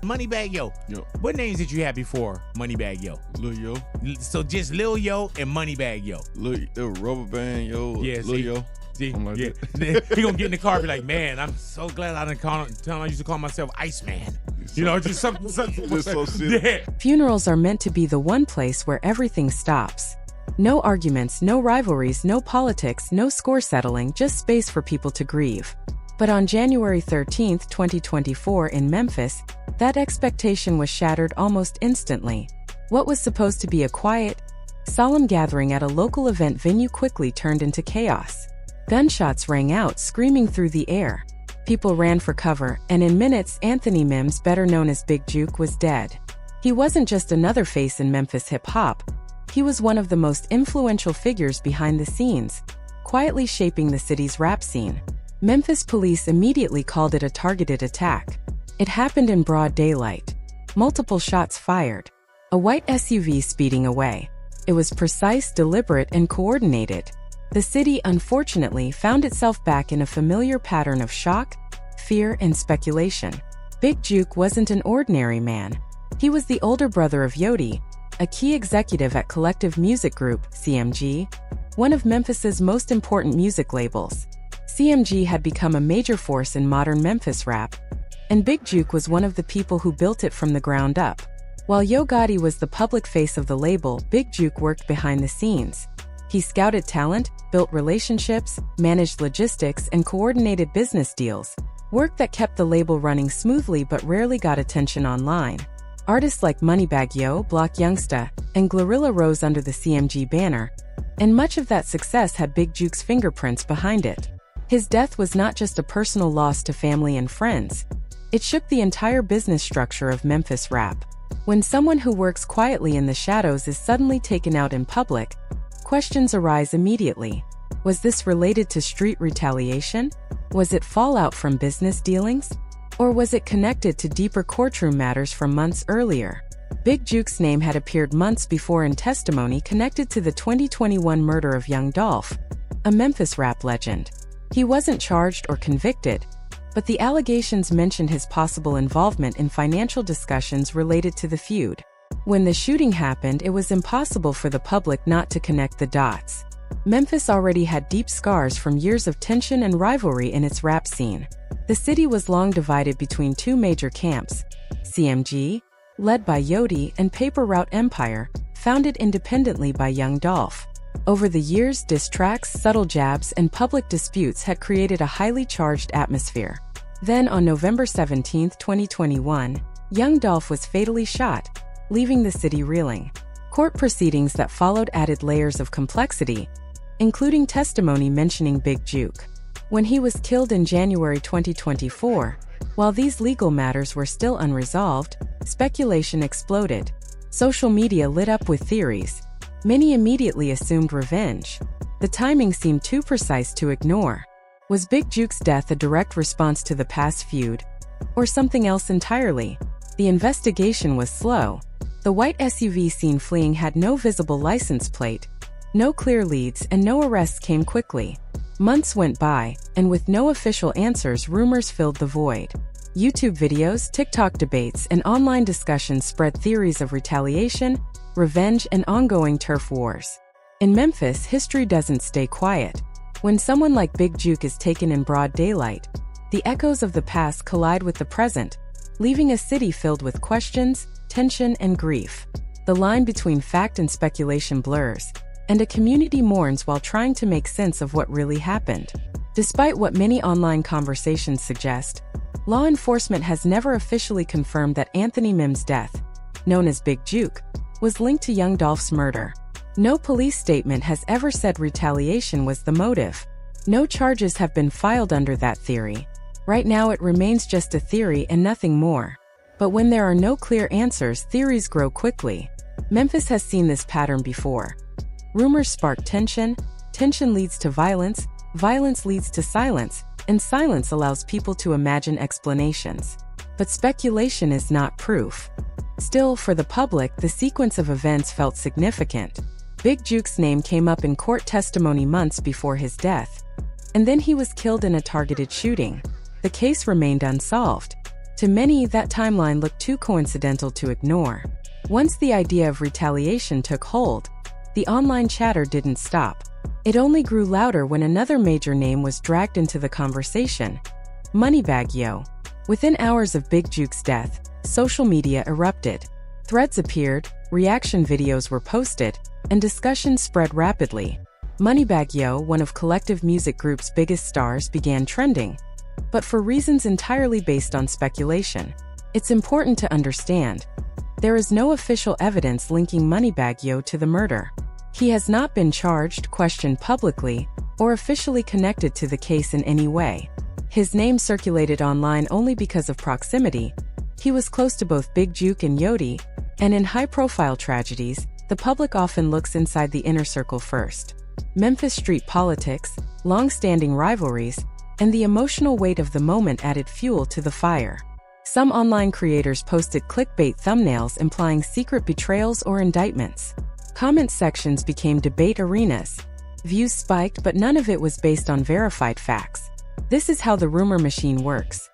Moneybagg Yo. Yo. What names did you have before Moneybagg Yo? Lil Yo. So just Lil Yo and Moneybagg Yo. Rubber Band Yo. Yeah, Lil Yo. See, Like yeah. He gonna get in the car and be like, man, I'm so glad I didn't tell him I used to call myself Iceman. You know, just something. Just so silly. Yeah. Funerals are meant to be the one place where everything stops. No arguments, no rivalries, no politics, no score settling, just space for people to grieve. But on January 13, 2024 in Memphis, that expectation was shattered almost instantly. What was supposed to be a quiet, solemn gathering at a local event venue quickly turned into chaos. Gunshots rang out, screaming through the air. People ran for cover, and in minutes, Anthony Mims, better known as Big Juke, was dead. He wasn't just another face in Memphis hip-hop. He was one of the most influential figures behind the scenes, quietly shaping the city's rap scene. Memphis police immediately called it a targeted attack. It happened in broad daylight. Multiple shots fired. A white SUV speeding away. It was precise, deliberate, and coordinated. The city, unfortunately, found itself back in a familiar pattern of shock, fear, and speculation. Big Juke wasn't an ordinary man. He was the older brother of Yodi, a key executive at Collective Music Group, CMG, one of Memphis's most important music labels. CMG had become a major force in modern Memphis rap, and Big Juke was one of the people who built it from the ground up. While Yo Gotti was the public face of the label, Big Juke worked behind the scenes. He scouted talent, built relationships, managed logistics, and coordinated business deals, work that kept the label running smoothly but rarely got attention online. Artists like Moneybagg Yo, Block Youngsta, and Glorilla rose under the CMG banner, and much of that success had Big Juke's fingerprints behind it. His death was not just a personal loss to family and friends. It shook the entire business structure of Memphis rap. When someone who works quietly in the shadows is suddenly taken out in public, questions arise immediately. Was this related to street retaliation? Was it fallout from business dealings? Or was it connected to deeper courtroom matters from months earlier? Big Juke's name had appeared months before in testimony connected to the 2021 murder of Young Dolph, a Memphis rap legend. He wasn't charged or convicted, but the allegations mentioned his possible involvement in financial discussions related to the feud. When the shooting happened, it was impossible for the public not to connect the dots. Memphis already had deep scars from years of tension and rivalry in its rap scene. The city was long divided between two major camps, CMG, led by Yodi, and Paper Route Empire, founded independently by Young Dolph. Over the years, diss tracks, subtle jabs, and public disputes had created a highly charged atmosphere. Then, on November 17, 2021, Young Dolph was fatally shot, leaving the city reeling. Court proceedings that followed added layers of complexity, including testimony mentioning Big Juke. When he was killed in January 2024, while these legal matters were still unresolved, speculation exploded. Social media lit up with theories. Many immediately assumed revenge. The timing seemed too precise to ignore. Was Big Juke's death a direct response to the past feud, or something else entirely? The investigation was slow. The white SUV seen fleeing had no visible license plate, no clear leads, and no arrests came quickly. Months went by, and with no official answers, rumors filled the void. YouTube videos, TikTok debates, and online discussions spread theories of retaliation, revenge, and ongoing turf wars. In Memphis, history doesn't stay quiet. When someone like Big Juke is taken in broad daylight, the echoes of the past collide with the present, leaving a city filled with questions, tension, and grief. The line between fact and speculation blurs, and a community mourns while trying to make sense of what really happened. Despite what many online conversations suggest, law enforcement has never officially confirmed that Anthony Mims' death, known as Big Juke, was linked to Young Dolph's murder. No police statement has ever said retaliation was the motive. No charges have been filed under that theory. Right now it remains just a theory and nothing more. But when there are no clear answers, theories grow quickly. Memphis has seen this pattern before. Rumors spark tension, tension leads to violence, violence leads to silence, and silence allows people to imagine explanations. But speculation is not proof. Still, for the public, the sequence of events felt significant. Big Juke's name came up in court testimony months before his death. And then he was killed in a targeted shooting. The case remained unsolved. To many, that timeline looked too coincidental to ignore. Once the idea of retaliation took hold, the online chatter didn't stop. It only grew louder when another major name was dragged into the conversation: Moneybagg Yo. Within hours of Big Juke's death, social media erupted. Threads appeared, reaction videos were posted, and discussions spread rapidly. Moneybagg Yo, one of Collective Music Group's biggest stars, began trending. But for reasons entirely based on speculation. It's important to understand, there is no official evidence linking Moneybagg Yo to the murder. He has not been charged, questioned publicly, or officially connected to the case in any way. His name circulated online only because of proximity. He was close to both Big Juke and Yodi, and in high-profile tragedies, the public often looks inside the inner circle first. Memphis street politics, long-standing rivalries, and the emotional weight of the moment added fuel to the fire. Some online creators posted clickbait thumbnails implying secret betrayals or indictments. Comment sections became debate arenas. Views spiked, but none of it was based on verified facts. This is how the rumor machine works.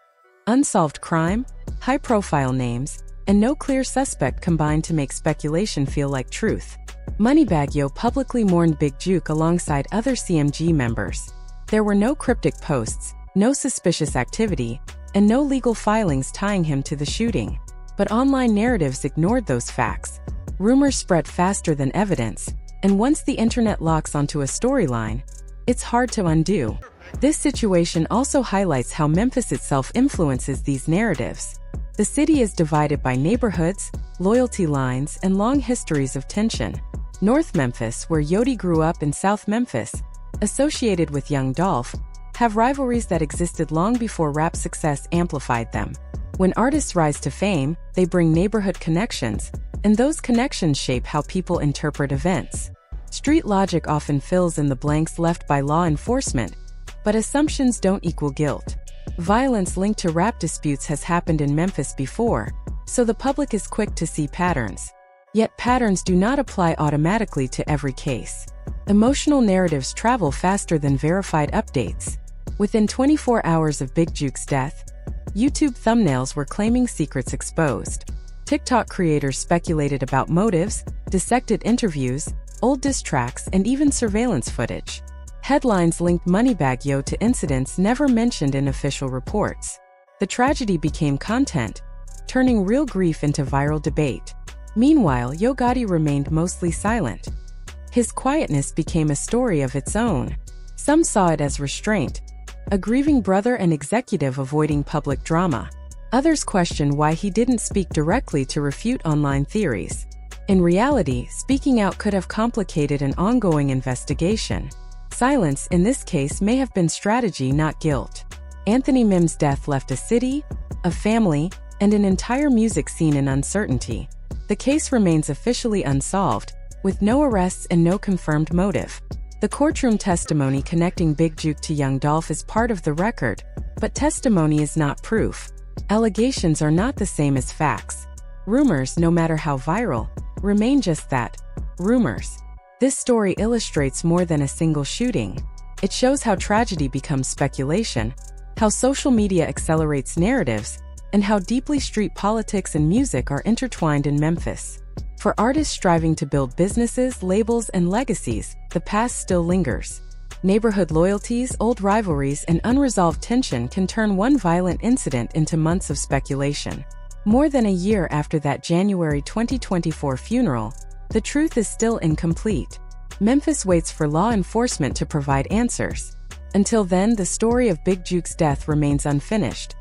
Unsolved crime, high-profile names, and no clear suspect combined to make speculation feel like truth. Moneybagg Yo publicly mourned Big Juke alongside other CMG members. There were no cryptic posts, no suspicious activity, and no legal filings tying him to the shooting. But online narratives ignored those facts. Rumors spread faster than evidence, and once the internet locks onto a storyline, it's hard to undo. This situation also highlights how Memphis itself influences these narratives. The city is divided by neighborhoods, loyalty lines, and long histories of tension. North Memphis, where Yodi grew up, and South Memphis, associated with Young Dolph, have rivalries that existed long before rap success amplified them. When artists rise to fame, they bring neighborhood connections, and those connections shape how people interpret events. Street logic often fills in the blanks left by law enforcement, but assumptions don't equal guilt. Violence linked to rap disputes has happened in Memphis before, so the public is quick to see patterns. Yet patterns do not apply automatically to every case. Emotional narratives travel faster than verified updates. Within 24 hours of Big Juke's death, YouTube thumbnails were claiming secrets exposed. TikTok creators speculated about motives, dissected interviews, old diss tracks, and even surveillance footage. Headlines linked Moneybagg Yo to incidents never mentioned in official reports. The tragedy became content, turning real grief into viral debate. Meanwhile, Yo Gotti remained mostly silent. His quietness became a story of its own. Some saw it as restraint, a grieving brother and executive avoiding public drama. Others questioned why he didn't speak directly to refute online theories. In reality, speaking out could have complicated an ongoing investigation. Silence, in this case, may have been strategy, not guilt. Anthony Mim's death left a city, a family, and an entire music scene in uncertainty. The case remains officially unsolved, with no arrests and no confirmed motive. The courtroom testimony connecting Big Juke to Young Dolph is part of the record, but testimony is not proof. Allegations are not the same as facts. Rumors, no matter how viral, remain just that, rumors. This story illustrates more than a single shooting. It shows how tragedy becomes speculation, how social media accelerates narratives, and how deeply street politics and music are intertwined in Memphis. For artists striving to build businesses, labels, and legacies, the past still lingers. Neighborhood loyalties, old rivalries, and unresolved tension can turn one violent incident into months of speculation. More than a year after that January 2024 funeral, the truth is still incomplete. Memphis waits for law enforcement to provide answers. Until then, the story of Big Juke's death remains unfinished.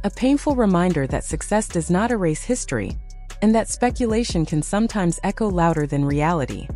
A painful reminder that success does not erase history, and that speculation can sometimes echo louder than reality.